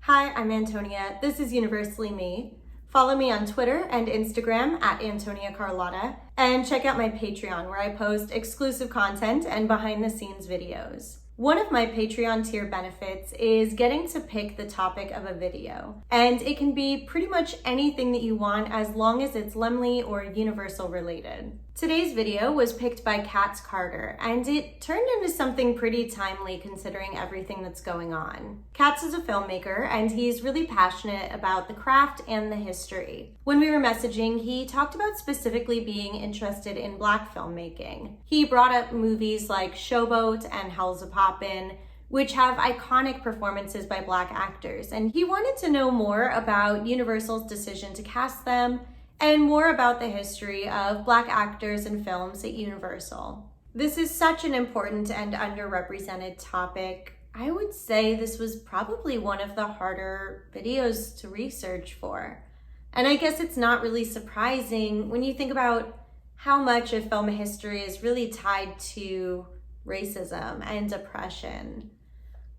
Hi, I'm Antonia. This is Universally Me. Follow me on Twitter and Instagram at Antonia Carlotta, and check out my Patreon where I post exclusive content and behind the scenes videos. One of my Patreon tier benefits is getting to pick the topic of a video, and it can be pretty much anything that you want as long as it's Lemley or Universal related. Today's video was picked by Katz Carter, and it turned into something pretty timely considering everything that's going on. Katz is a filmmaker, and he's really passionate about the craft and the history. When we were messaging, he talked about specifically being interested in Black filmmaking. He brought up movies like Showboat and Hellzapoppin, which have iconic performances by Black actors, and he wanted to know more about Universal's decision to cast them and more about the history of Black actors in films at Universal. This is such an important and underrepresented topic. I would say this was probably one of the harder videos to research for. And I guess it's not really surprising when you think about how much of film history is really tied to racism and oppression.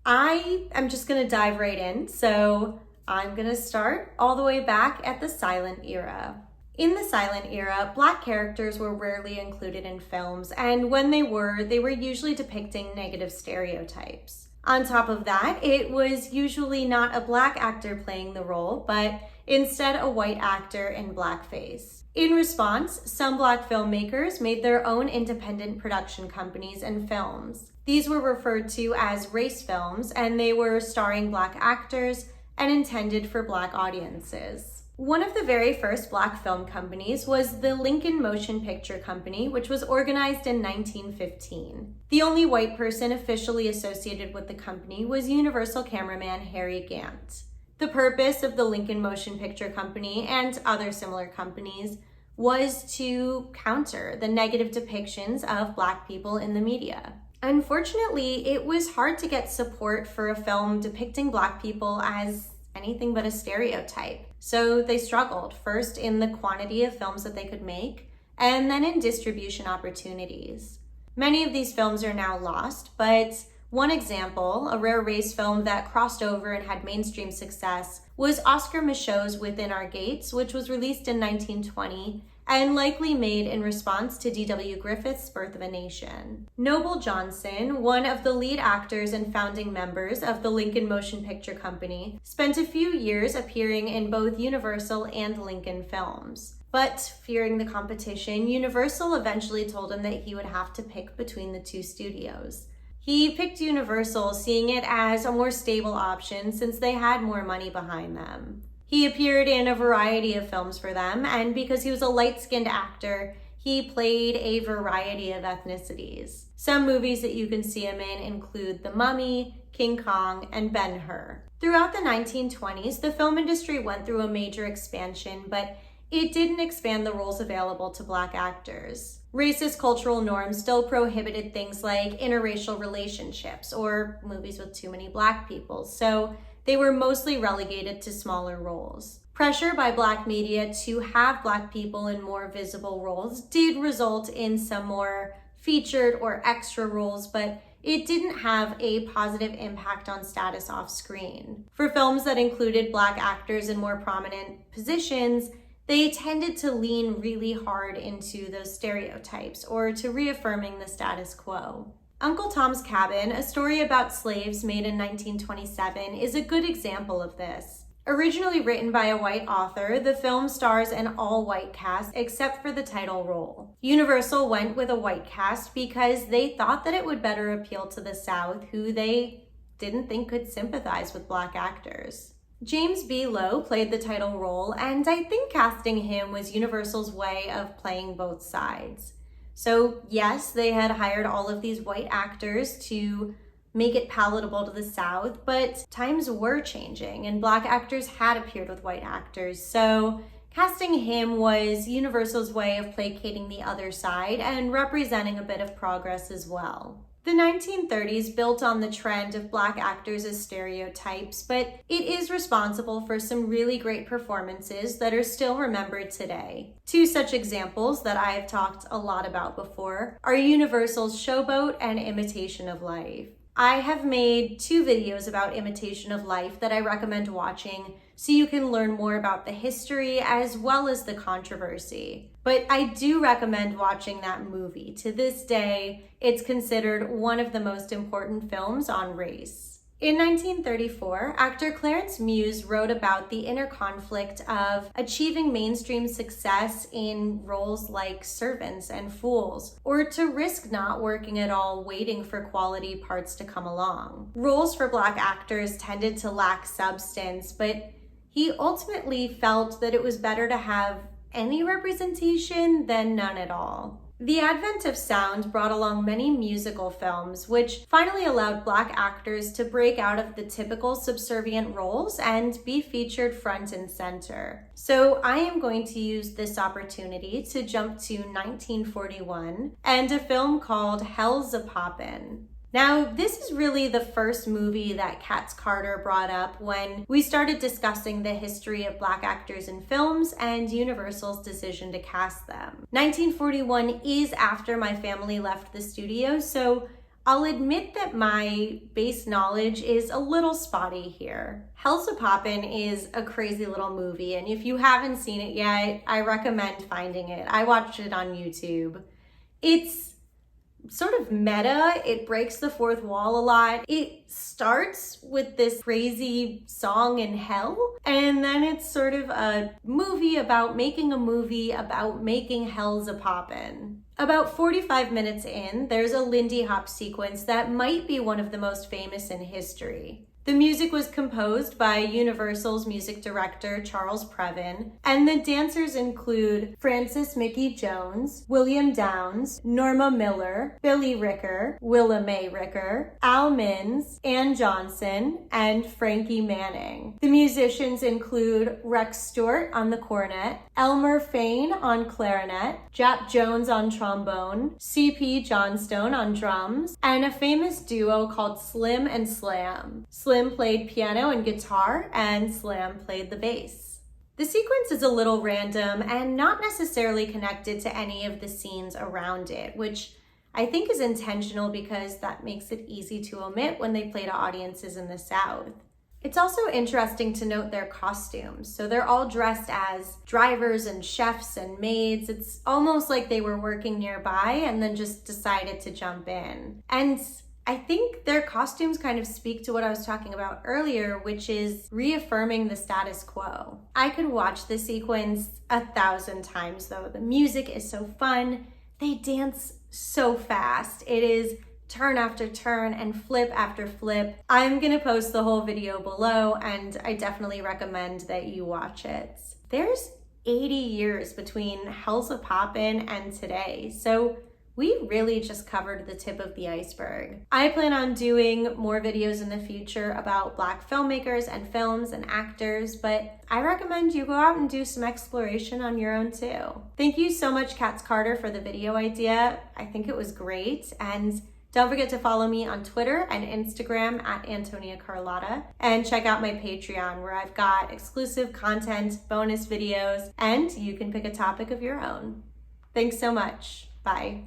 I am just gonna dive right in, so I'm gonna start all the way back at the silent era. In the silent era, Black characters were rarely included in films, and when they were usually depicting negative stereotypes. On top of that, it was usually not a Black actor playing the role, but instead a white actor in blackface. In response, some Black filmmakers made their own independent production companies and films. These were referred to as race films, and they were starring Black actors and intended for Black audiences. One of the very first Black film companies was the Lincoln Motion Picture Company, which was organized in 1915. The only white person officially associated with the company was Universal cameraman Harry Gant. The purpose of the Lincoln Motion Picture Company and other similar companies was to counter the negative depictions of Black people in the media. Unfortunately, it was hard to get support for a film depicting Black people as anything but a stereotype. So they struggled, first in the quantity of films that they could make, and then in distribution opportunities. Many of these films are now lost, but one example, a rare race film that crossed over and had mainstream success, was Oscar Micheaux's Within Our Gates, which was released in 1920 and likely made in response to D.W. Griffith's Birth of a Nation. Noble Johnson, one of the lead actors and founding members of the Lincoln Motion Picture Company, spent a few years appearing in both Universal and Lincoln films. But fearing the competition, Universal eventually told him that he would have to pick between the two studios. He picked Universal, seeing it as a more stable option since they had more money behind them. He appeared in a variety of films for them, and because he was a light-skinned actor, he played a variety of ethnicities. Some movies that you can see him in include The Mummy, King Kong, and Ben-Hur. Throughout the 1920s, the film industry went through a major expansion, but it didn't expand the roles available to Black actors. Racist cultural norms still prohibited things like interracial relationships or movies with too many Black people, so they were mostly relegated to smaller roles. Pressure by Black media to have Black people in more visible roles did result in some more featured or extra roles, but it didn't have a positive impact on status off screen. For films that included Black actors in more prominent positions, they tended to lean really hard into those stereotypes or to reaffirming the status quo. Uncle Tom's Cabin, a story about slaves made in 1927, is a good example of this. Originally written by a white author, the film stars an all-white cast except for the title role. Universal went with a white cast because they thought that it would better appeal to the South, who they didn't think could sympathize with Black actors. James B. Lowe played the title role, and I think casting him was Universal's way of playing both sides. So yes, they had hired all of these white actors to make it palatable to the South, but times were changing and Black actors had appeared with white actors. So casting him was Universal's way of placating the other side and representing a bit of progress as well. The 1930s built on the trend of Black actors as stereotypes, but it is responsible for some really great performances that are still remembered today. Two such examples that I have talked a lot about before are Universal's Showboat and Imitation of Life. I have made 2 videos about Imitation of Life that I recommend watching so you can learn more about the history as well as the controversy. But I do recommend watching that movie. To this day, it's considered one of the most important films on race. In 1934, actor Clarence Muse wrote about the inner conflict of achieving mainstream success in roles like servants and fools, or to risk not working at all waiting for quality parts to come along. Roles for Black actors tended to lack substance, but he ultimately felt that it was better to have any representation than none at all. The advent of sound brought along many musical films, which finally allowed Black actors to break out of the typical subservient roles and be featured front and center. So I am going to use this opportunity to jump to 1941 and a film called Hellzapoppin. Now, this is really the first movie that Katz Carter brought up when we started discussing the history of Black actors in films and Universal's decision to cast them. 1941 is after my family left the studio, so I'll admit that my base knowledge is a little spotty here. Hellzapoppin is a crazy little movie, and if you haven't seen it yet, I recommend finding it. I watched it on YouTube. It's sort of meta. It breaks the fourth wall a lot. It starts with this crazy song in hell, and then it's sort of a movie about making Hellzapoppin. About 45 minutes in, there's a Lindy Hop sequence that might be one of the most famous in history. The music was composed by Universal's music director, Charles Previn, and the dancers include Frances Mickey Jones, William Downs, Norma Miller, Billy Ricker, Willa Mae Ricker, Al Minns, Ann Johnson, and Frankie Manning. The musicians include Rex Stewart on the cornet, Elmer Fain on clarinet, Jap Jones on trombone, C.P. Johnstone on drums, and a famous duo called Slim and Slam. Slim played piano and guitar, and Slam played the bass. The sequence is a little random and not necessarily connected to any of the scenes around it, which I think is intentional because that makes it easy to omit when they play to audiences in the South. It's also interesting to note their costumes. So they're all dressed as drivers and chefs and maids. It's almost like they were working nearby and then just decided to jump in. And I think their costumes kind of speak to what I was talking about earlier, which is reaffirming the status quo. I could watch this sequence 1,000 times though. The music is so fun. They dance so fast. It is turn after turn and flip after flip. I'm gonna post the whole video below, and I definitely recommend that you watch it. There's 80 years between Hellzapoppin and today, so we really just covered the tip of the iceberg. I plan on doing more videos in the future about Black filmmakers and films and actors, but I recommend you go out and do some exploration on your own too. Thank you so much, Katz Carter, for the video idea. I think it was great, and don't forget to follow me on Twitter and Instagram at Antonia Carlotta, and check out my Patreon where I've got exclusive content, bonus videos, and you can pick a topic of your own. Thanks so much. Bye.